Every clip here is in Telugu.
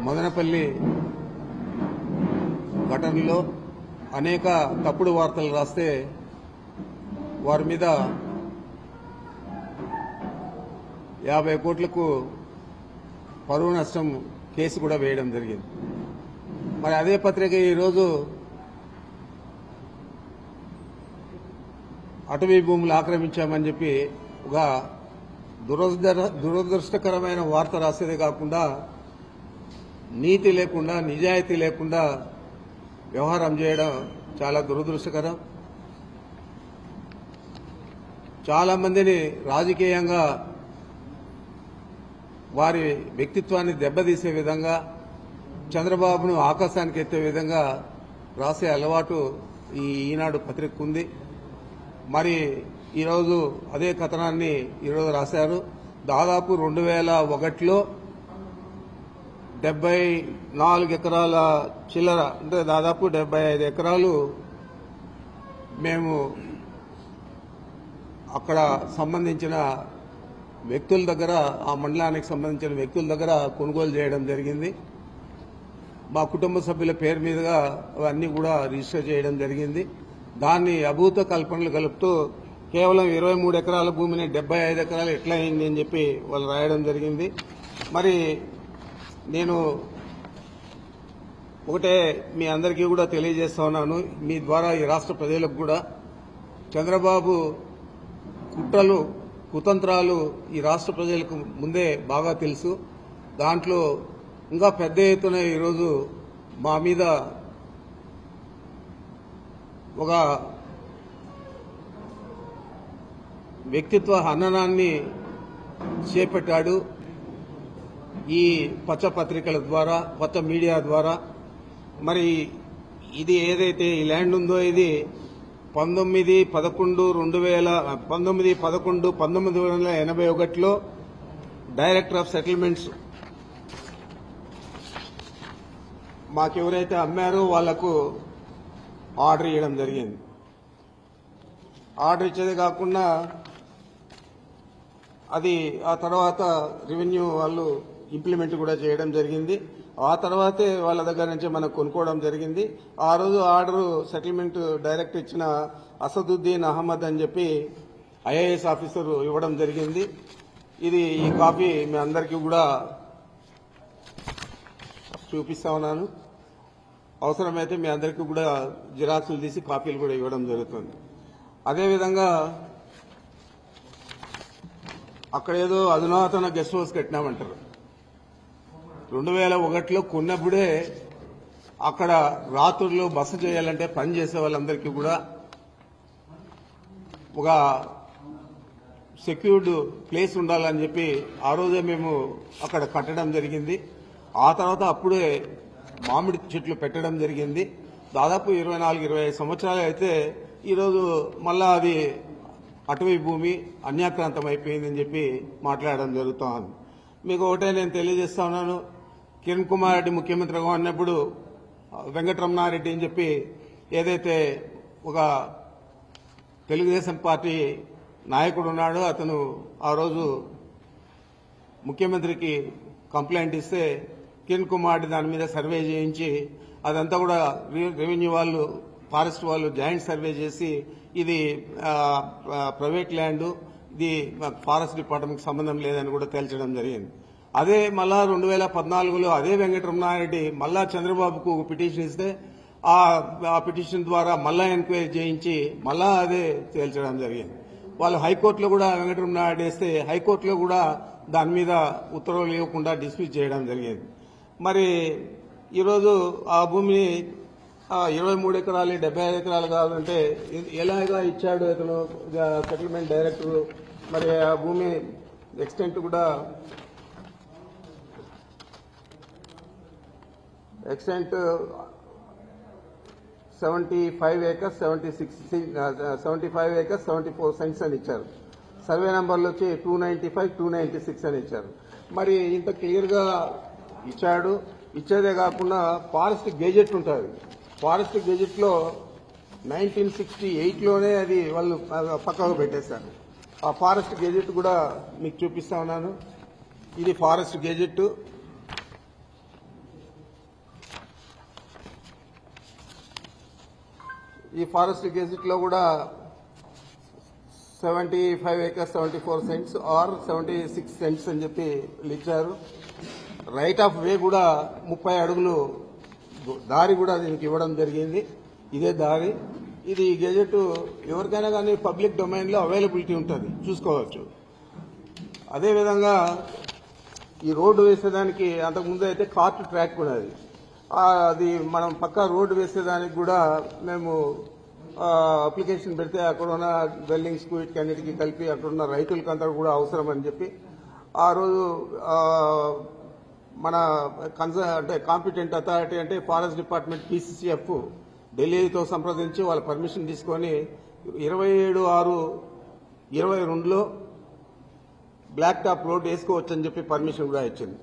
మదనపల్లి ఘటనలో అనేక తప్పుడు వార్తలు రాస్తే వారి మీద 50 కోట్లకు పరువు నష్టం కేసు కూడా వేయడం జరిగింది. మరి అదే పత్రిక ఈరోజు అటవీ భూములు ఆక్రమించామని చెప్పి ఒక దురదృష్టకరమైన వార్త రాసేదే కాకుండా నీతి లేకుండా నిజాయితీ లేకుండా వ్యవహారం చేయడం చాలా దురదృష్టకరం. చాలా మందిని రాజకీయంగా వారి వ్యక్తిత్వాన్ని దెబ్బతీసే విధంగా, చంద్రబాబును ఆకాశానికి ఎత్తే విధంగా రాసే అలవాటు ఈ ఈనాడు పత్రిక ఉంది. మరి ఈరోజు అదే కథనాన్ని ఈరోజు రాశారు. దాదాపు 2001లో 74 ఎకరాల చిల్లర, అంటే దాదాపు 75 ఎకరాలు మేము అక్కడ సంబంధించిన వ్యక్తుల దగ్గర, ఆ మండలానికి సంబంధించిన వ్యక్తుల దగ్గర కొనుగోలు చేయడం జరిగింది. మా కుటుంబ సభ్యుల పేరు మీదుగా అవన్నీ కూడా రిజిస్టర్ చేయడం జరిగింది. దాన్ని అభూత కల్పనలు కలుపుతూ కేవలం 23 ఎకరాల భూమిని 75 ఎకరాలు ఎట్లా అయింది అని చెప్పి వాళ్ళు రాయడం జరిగింది. మరి నేను ఒకటే మీ అందరికీ కూడా తెలియజేస్తా ఉన్నాను, మీ ద్వారా ఈ రాష్ట్ర ప్రజలకు కూడా చంద్రబాబు కుట్రలు కుతంత్రాలు ఈ రాష్ట్ర ప్రజలకు ముందే బాగా తెలుసు. దాంట్లో ఇంకా పెద్ద ఎత్తున ఈరోజు మా మీద ఒక వ్యక్తిత్వ హననాన్ని చేపట్టాడు. ఈ పచ్చ పత్రికల ద్వారా, పచ్చ మీడియా ద్వారా. మరి ఇది ఏదైతే ఈ ల్యాండ్ ఉందో ఇది 19/11/1981లో డైరెక్టర్ ఆఫ్ సెటిల్మెంట్స్ మాకెవరైతే అమ్మారో వాళ్లకు ఆర్డర్ ఇవ్వడం జరిగింది. ఆర్డర్ ఇచ్చేదే కాకుండా అది ఆ తర్వాత రెవెన్యూ వాళ్ళు ఇంప్లిమెంట్ కూడా చేయడం జరిగింది. ఆ తర్వాతే వాళ్ళ దగ్గర నుంచి మనం కొనుక్కోవడం జరిగింది. ఆ రోజు ఆర్డర్ సెటిల్మెంట్ డైరెక్ట్ ఇచ్చిన అసదుద్దీన్ అహ్మద్ అని చెప్పి ఐఏఎస్ ఆఫీసర్ ఇవ్వడం జరిగింది. ఈ కాపీ మీ అందరికీ కూడా చూపిస్తా ఉన్నాను. అవసరమైతే మీ అందరికీ కూడా జిరాక్సులు తీసి కాపీలు కూడా ఇవ్వడం జరుగుతుంది. అదేవిధంగా అక్కడేదో అధునాతన గెస్ట్ హౌస్ కట్టినామంటారు. 2001లో కొన్నప్పుడే అక్కడ రాత్రుల్లో బస చేయాలంటే పని చేసే వాళ్ళందరికీ కూడా ఒక సెక్యూర్డ్ ప్లేస్ ఉండాలని చెప్పి ఆ రోజే మేము అక్కడ కట్టడం జరిగింది. ఆ తర్వాత అప్పుడే మామిడి చెట్లు పెట్టడం జరిగింది. దాదాపు 24-25 సంవత్సరాలు అయితే ఈరోజు మళ్ళా అది అటవీ భూమి అన్యాక్రాంతం అయిపోయిందని చెప్పి మాట్లాడడం జరుగుతోంది. మీకు ఒకటే నేను తెలియజేస్తా ఉన్నాను, కిరణ్ కుమార్ రెడ్డి ముఖ్యమంత్రిగా ఉన్నప్పుడు వెంకటరమణారెడ్డి అని చెప్పి ఏదైతే ఒక తెలుగుదేశం పార్టీ నాయకుడు ఉన్నాడో అతను ఆ రోజు ముఖ్యమంత్రికి కంప్లైంట్ ఇస్తే కిరణ్ కుమార్ రెడ్డి దాని మీద సర్వే చేయించి అదంతా కూడా రెవెన్యూ వాళ్ళు, ఫారెస్ట్ వాళ్ళు జాయింట్ సర్వే చేసి ఇది ప్రైవేట్ ల్యాండ్, ఇది ఫారెస్ట్ డిపార్ట్మెంట్కి సంబంధం లేదని కూడా తేల్చడం జరిగింది. అదే మళ్ళా 2014లో అదే వెంకటరమణారెడ్డి మళ్ళా చంద్రబాబుకు పిటిషన్ ఇస్తే ఆ పిటిషన్ ద్వారా మళ్ళా ఎంక్వైరీ చేయించి మళ్ళా అదే తేల్చడం జరిగింది. వాళ్ళు హైకోర్టులో కూడా వెంకటరమణారెడ్డి వేస్తే హైకోర్టులో కూడా దాని మీద ఉత్తర్వులు ఇవ్వకుండా డిస్మిస్ చేయడం జరిగింది. మరి ఈరోజు ఆ భూమిని 23 ఎకరాలు 75 ఎకరాలు కావాలంటే ఎలాగా ఇచ్చాడు ఇతను సెటిల్మెంట్ డైరెక్టర్. మరి ఆ భూమి ఎక్స్టెంట్ కూడా 75 acres 74 cents అని ఇచ్చారు. సర్వే నంబర్లు వచ్చి 295, 296 అని ఇచ్చారు. మరి ఇంత క్లియర్ గా ఇచ్చాడు. ఇచ్చేదే కాకుండా ఫారెస్ట్ గెజెట్ ఉంటుంది. ఫారెస్ట్ గెజెట్ లో 1968లోనే అది వాళ్ళు పక్కకు పెట్టేశారు. ఆ ఫారెస్ట్ గెజెట్ కూడా మీకు చూపిస్తా ఉన్నాను. ఇది ఫారెస్ట్ గెజెట్. ఈ ఫారెస్ట్ గెజిట్ లో కూడా 75 acres 74 cents ఆర్ 76 cents అని చెప్పి ఇచ్చారు. రైట్ ఆఫ్ వే కూడా 30 అడుగులు దారి కూడా దీనికి ఇవ్వడం జరిగింది. ఇదే దారి. ఇది గెజెట్ ఎవరికైనా కానీ పబ్లిక్ డొమైన్ లో అవైలబిలిటీ ఉంటుంది, చూసుకోవచ్చు. అదేవిధంగా ఈ రోడ్డు వేసేదానికి అంతకుముందు అయితే కార్ట్ ట్రాక్ కూడా అది మనం పక్కా రోడ్డు వేసేదానికి కూడా మేము అప్లికేషన్ పెడితే అక్కడ ఉన్న బిల్డింగ్స్ కు వీటికన్నిటికీ కలిపి అక్కడ ఉన్న రైతులకంతా కూడా అవసరం అని చెప్పి ఆ రోజు మన అంటే కాంపిటెంట్ అథారిటీ అంటే ఫారెస్ట్ డిపార్ట్మెంట్ PCCF ఢిల్లీతో సంప్రదించి వాళ్ళ పర్మిషన్ తీసుకొని 27/6/22లో బ్లాక్ టాప్ రోడ్ వేసుకోవచ్చని చెప్పి పర్మిషన్ కూడా ఇచ్చింది.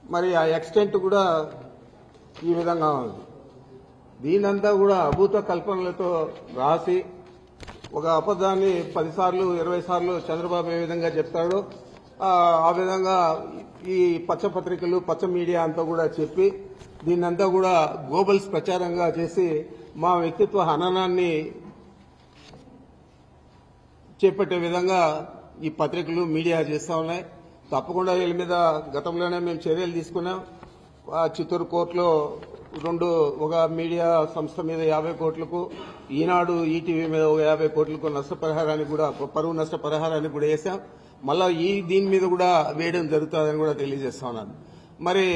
మరి ఆ ఎక్స్టెంట్ కూడా ఈ విధంగా ఉంది. దీనంతా కూడా అభూత కల్పనలతో రాసి ఒక అబద్ధాన్ని 10 సార్లు 20 సార్లు చంద్రబాబు ఏ విధంగా చెప్తాడో ఆ విధంగా ఈ పచ్చ పత్రికలు పచ్చ మీడియా అంతా కూడా చెప్పి దీన్నంతా కూడా గోబల్స్ ప్రచారంగా చేసి మా వ్యక్తిత్వ హననాన్ని చేపట్టే విధంగా ఈ పత్రికలు మీడియా చేస్తా ఉన్నాయి. తప్పకుండా వీళ్ళ మీద గతంలోనే మేము చర్యలు తీసుకున్నాం. చిత్తూరు కోర్టులో ఒక మీడియా సంస్థ మీద 50 కోట్లకు, ఈనాడు ఈటీవీ మీద 50 కోట్లకు నష్టపరిహారానికి కూడా పరువు నష్టపరిహారానికి కూడా వేశాం. మళ్ళా దీని మీద కూడా వేయడం జరుగుతుందని కూడా తెలియజేస్తా ఉన్నాను. మరి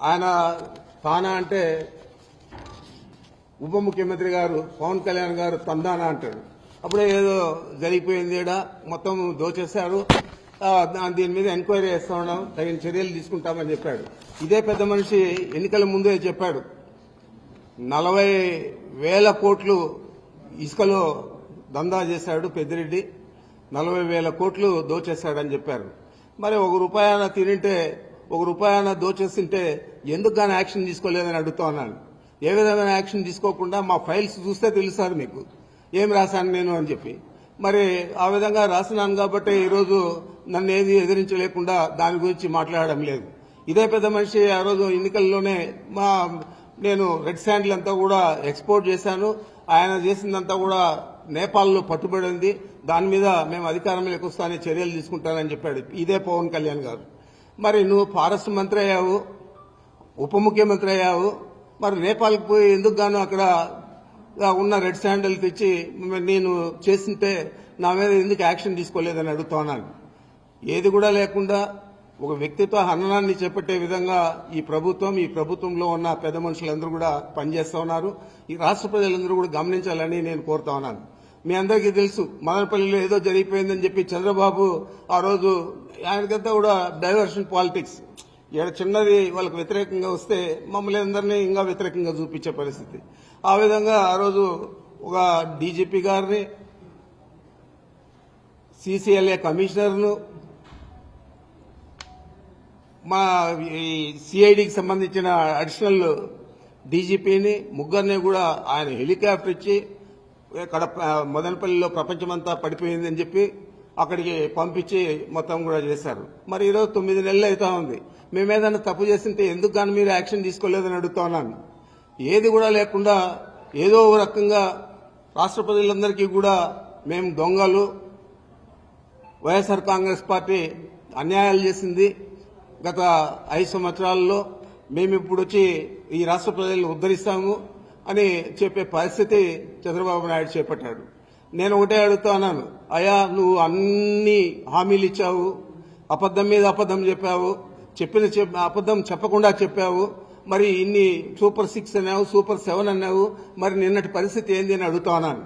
ఆయన తానా అంటే ఉప ముఖ్యమంత్రి గారు పవన్ కళ్యాణ్ గారు తందానా అంటాడు. అప్పుడే ఏదో జరిగిపోయింది, మొత్తం దోచేశారు, దీని మీద ఎంక్వైరీ చేస్తా ఉన్నాం, తగిన చర్యలు తీసుకుంటామని చెప్పాడు. ఇదే పెద్ద మనిషి ఎన్నికల ముందే చెప్పాడు 40,000 కోట్లు ఇసుకలో దందా చేశాడు పెద్దిరెడ్డి, 40,000 కోట్లు దోచేశాడని చెప్పారు. మరి ₹1 తినింటే ₹1 దోచేస్తుంటే ఎందుకు గానీ యాక్షన్ తీసుకోలేదని అడుగుతా ఉన్నాను. ఏ విధమైన యాక్షన్ తీసుకోకుండా మా ఫైల్స్ చూస్తే తెలుస్తారు మీకు ఏం రాశాను నేను అని చెప్పి. మరి ఆ విధంగా రాసినాను కాబట్టి ఈరోజు నన్ను ఏది ఎదిరించలేకుండా దాని గురించి మాట్లాడడం లేదు. ఇదే పెద్ద మనిషి ఆ రోజు ఎన్నికల్లోనే నేను రెడ్ శాండిల్ అంతా కూడా ఎక్స్పోర్ట్ చేశాను, ఆయన చేసిందంతా కూడా నేపాల్లో పట్టుబడింది, దాని మీద మేము అధికారంలోకి వస్తానే చర్యలు తీసుకుంటానని చెప్పాడు ఇదే పవన్ కళ్యాణ్ గారు. మరి నువ్వు ఫారెస్ట్ మంత్రి అయ్యావు, ఉప ముఖ్యమంత్రి అయ్యావు, మరి నేపాల్కి పోయి ఎందుకు గాను అక్కడ ఉన్న రెడ్ శాండిల్ తెచ్చి నేను చేస్తుంటే నా మీద ఎందుకు యాక్షన్ తీసుకోలేదని అడుగుతా ఉన్నాను. ఏది కూడా లేకుండా ఒక వ్యక్తిత్వ హననాన్ని చేపట్టే విధంగా ఈ ప్రభుత్వంలో ఉన్న పెద్ద మనుషులందరూ కూడా పనిచేస్తా ఉన్నారు. ఈ రాష్ట్ర ప్రజలందరూ కూడా గమనించాలని నేను కోరుతా ఉన్నాను. మీ అందరికీ తెలుసు మదనపల్లిలో ఏదో జరిగిపోయిందని చెప్పి చంద్రబాబు ఆ రోజు ఆయనకంతా కూడా డైవర్షన్ పాలిటిక్స్, చిన్నది వాళ్ళకు వ్యతిరేకంగా వస్తే మమ్మల్ని అందరినీ ఇంకా వ్యతిరేకంగా చూపించే పరిస్థితి. ఆ విధంగా ఆ రోజు ఒక డీజీపీ గారిని, CCLA కమిషనర్ను, మా CIDకి సంబంధించిన అడిషనల్ డీజీపీని ముగ్గురిని కూడా ఆయన హెలికాప్టర్ ఇచ్చి మదనపల్లిలో ప్రపంచమంతా పడిపోయిందని చెప్పి అక్కడికి పంపించి మొత్తం కూడా చేశారు. మరి ఈరోజు 9 నెలలు అవుతా ఉంది. మేమేదన్నా తప్పు చేస్తుంటే ఎందుకు కానీ మీరు యాక్షన్ తీసుకోలేదని అడుగుతా ఉన్నాను. ఏది కూడా లేకుండా ఏదో ఒక రకంగా రాష్ట్ర ప్రజలందరికీ కూడా మేము దొంగలు, వైఎస్ఆర్ కాంగ్రెస్ పార్టీ అన్యాయాలు చేసింది గత 5 సంవత్సరాల్లో, మేము ఇప్పుడు వచ్చి ఈ రాష్ట్ర ప్రజలను ఉద్ధరిస్తాము అని చెప్పే పరిస్థితి చంద్రబాబు నాయుడు చేపట్టాడు. నేను ఒకటే అడుగుతా ఉన్నాను, అయ్యా నువ్వు అన్ని హామీలు ఇచ్చావు, అబద్దం మీద అబద్దం చెప్పావు, అబద్దం చెప్పకుండా చెప్పావు, మరి ఇన్ని సూపర్ 6 అన్నావు, సూపర్ 7 అన్నావు, మరి నిన్నటి పరిస్థితి ఏంది అని అడుగుతా ఉన్నాను.